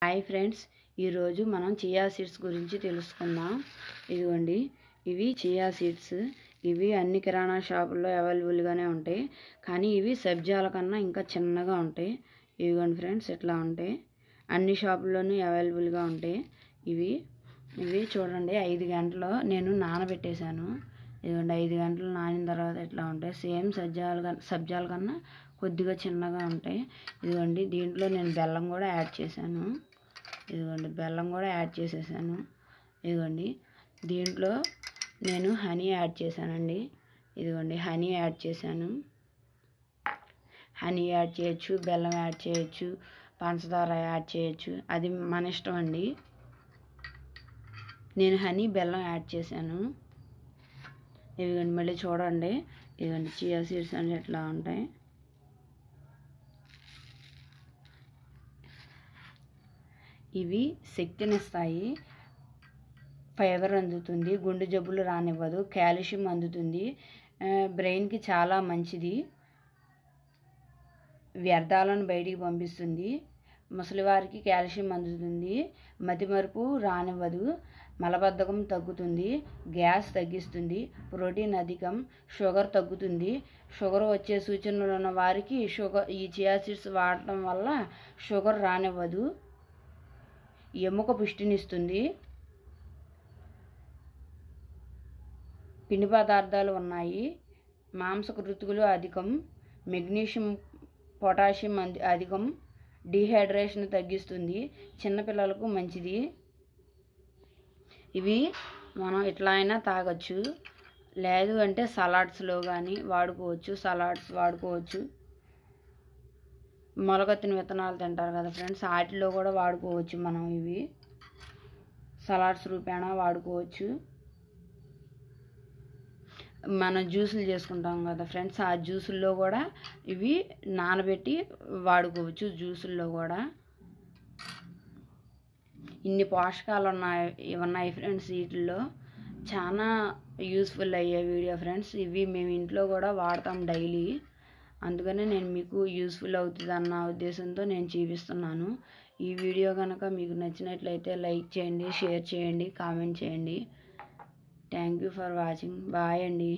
Hi friends, ఈరోజు మనం chia seeds గురించి తెలుసుకుందాం. ఇదిగోండి, ఇవి చియా సీడ్స్. ఇవి అన్ని కిరాణా షాపుల్లో అవైలబుల్గానే ఉంటాయి, కానీ ఇవి సబ్జాల కన్నా ఇంకా చిన్నగా ఉంటాయి. ఇదిగోండి ఫ్రెండ్స్, ఇట్లా ఉంటాయి. అన్ని షాపుల్లోనూ అవైలబుల్గా ఉంటాయి. ఇవి చూడండి, 5 గంటలు నేను నానబెట్టేశాను. ఇదిగోండి, 5 గంటలు నానిన తర్వాత ఇట్లా ఉంటాయి. సేమ్ సబ్జాల కన్నా కొద్దిగా చిన్నగా ఉంటాయి. ఇదిగోండి, దీంట్లో నేను బెల్లం కూడా యాడ్ చేశాను. ఇదిగోండి, బెల్లం కూడా యాడ్ చేసేసాను. ఇదిగోండి, దీంట్లో నేను హనీ యాడ్ చేశానండి. ఇదిగోండి, హనీ యాడ్ చేశాను. హనీ యాడ్ చేయొచ్చు, బెల్లం యాడ్ చేయొచ్చు, పంచదార యాడ్ చేయొచ్చు, అది మన ఇష్టం అండి. నేను హనీ బెల్లం యాడ్ చేశాను. ఇదిగోండి, మళ్ళీ చూడండి. ఇదిగోండి, చియా సీడ్స్ అంటే ఎట్లా ఉంటాయి. ఇవి శక్తినిస్తాయి, ఫైబర్ అందుతుంది, గుండె జబ్బులు రానివ్వదు, కాల్షియం అందుతుంది, బ్రెయిన్కి చాలా మంచిది, వ్యర్థాలను బయటికి పంపిస్తుంది, ముసలివారికి కాల్షియం అందుతుంది, మతిమరుపు రానివ్వదు, మలబద్ధకం తగ్గుతుంది, గ్యాస్ తగ్గిస్తుంది, ప్రోటీన్ అధికం, షుగర్ తగ్గుతుంది. షుగర్ వచ్చే సూచనలు ఉన్న వారికి ఈ చియా సీడ్స్ వాడటం వల్ల షుగర్ రానివ్వదు. ఎముక పుష్టినిస్తుంది. పిండి పదార్థాలు ఉన్నాయి, మాంసకృతులు అధికం, మెగ్నీషియం పొటాషియం అధికం, డీహైడ్రేషన్ తగ్గిస్తుంది, చిన్నపిల్లలకు మంచిది. ఇవి మనం ఇట్లా అయినా తాగొచ్చు, లేదు అంటే సలాడ్స్లో కానీ వాడుకోవచ్చు. మొలకెత్తిన విత్తనాలు తింటారు కదా ఫ్రెండ్స్, వాటిలో కూడా వాడుకోవచ్చు. మనం ఇవి సలాడ్స్ రూపేణా వాడుకోవచ్చు. మనం జ్యూసులు చేసుకుంటాం కదా ఫ్రెండ్స్, ఆ జ్యూసుల్లో కూడా ఇవి నానబెట్టి వాడుకోవచ్చు. జ్యూసుల్లో కూడా ఇన్ని పోషకాలు ఉన్నాయి ఫ్రెండ్స్. వీటిల్లో చాలా యూస్ఫుల్ అయ్యే వీడియో ఫ్రెండ్స్. ఇవి మేము ఇంట్లో కూడా వాడతాం డైలీ, అందుకనే నేను మీకు యూస్ఫుల్ అవుతుంది అన్న ఉద్దేశంతో నేను చూపిస్తున్నాను. ఈ వీడియో కనుక మీకు నచ్చినట్లయితే లైక్ చేయండి, షేర్ చేయండి, కామెంట్ చేయండి. Thank you for watching. Bye అండి.